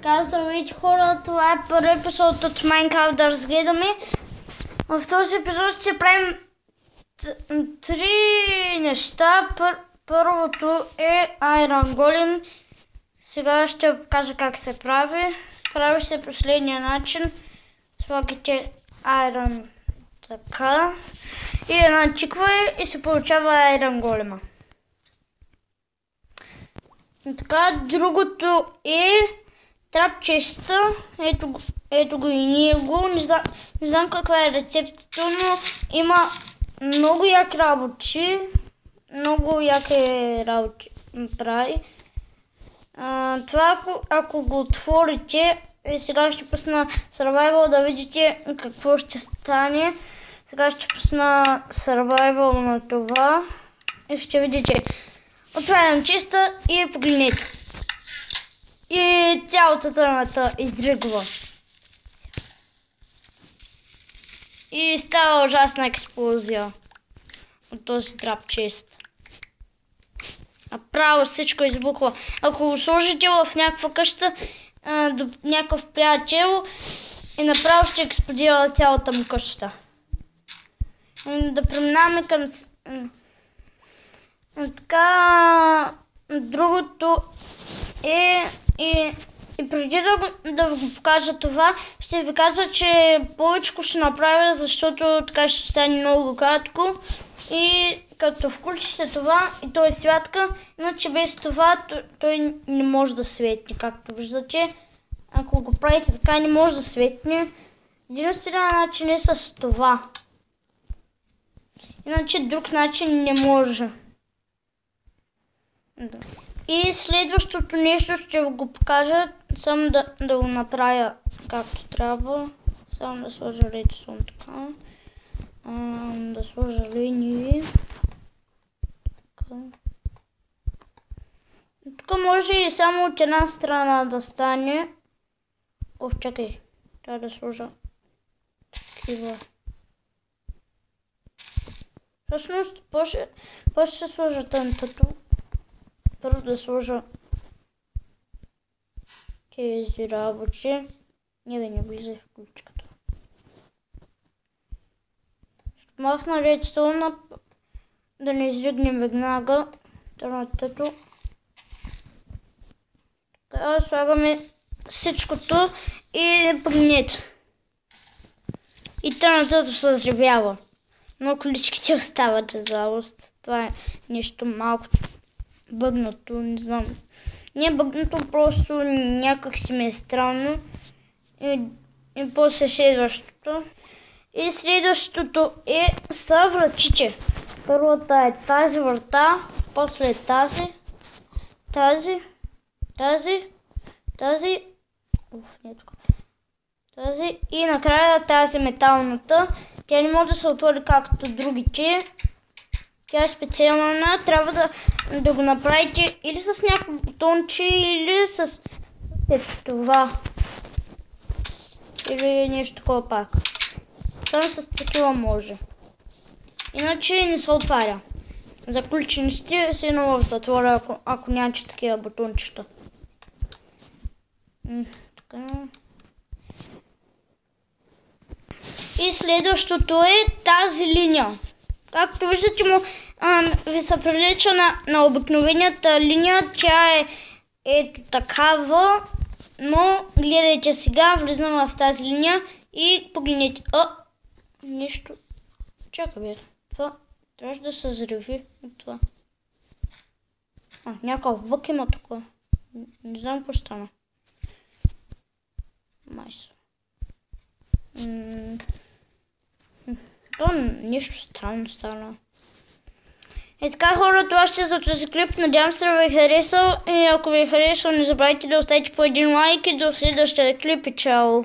Така, здравейте хора, това е първи епизод от Minecraft да разгледаме. В този епизод ще правим три неща. Първото е Iron Golem. Сега ще покажа как се прави. Прави се последния начин. Слагате Iron така. И една чиква и се получава Iron Golem. Така, другото е трапчеста. Ето го и ние го. Не знам каква е рецептата, но има много яки работи. Много яки работи прави. Това ако го отворите, сега ще пусна Survival да видите какво ще стане. Сега ще пусна Survival на това и ще видите. Отварям честа и погледнете. И цялата тръната издригва. И става ужасна експлозия от този трап чест. Направо всичко избухва. Ако го сложите в някаква къща до някакъв приятел и направо ще експлодира цялата му къща. Да преминаваме към... Така, другото е и преди да го покажа това, ще ви кажа, че повече ще направя, защото така ще стане много кратко. И като включите това и той е святка, иначе без това той не може да светне, както виждате. Ако го правите така, не може да светне. Единственият начин е с това. Иначе друг начин не може. Да. И следващото нещо ще го покажа, само да го направя както трябва. Само да сложа редстон така. Да сложа линии. Така. Тук може и само от една страна да стане. Чакай. Трябва да сложа такива. Всъщност, после ще сложа тънтото. Първо да сложа тези работи. Не влизай в ключката. Ще махна редстоуна, да не изригнем веднага тънтото. Така, слагаме всичкото и погледнете. И тънтото се взривява. Но количките остават за жалост. Това е нещо малко бъгнато, не знам. Не е бъгнато, просто някак си ми е странно. И после следващото. И следващото е са вратите. Първата е тази врата, после тази. Тази и накрая тази металната. Тя не може да се отвори както другите. Тя е специална. Трябва да го направите или с някакво бутонче, или с това. Или нещо такова пак. Само с такива може. Иначе не се отваря. Заключени сте си едно в затвора, ако нямате такива бутончета. Така. И следващото е тази линия. Както виждате, ви се прилича на обикновената линия. Тя е ето такава, но гледайте сега, влизам в тази линия и погледнете. Нещо. Чакай бе. Това трябва да се взриви от това. Някакъв вък има тук. Не знам какво стана. Майс. Нещо странно стана. И така хора, това ще е за този клип. Надявам се да ви е харесал. И ако ви е харесал, не забравяйте да оставите по един лайк и до следващия клип и чао!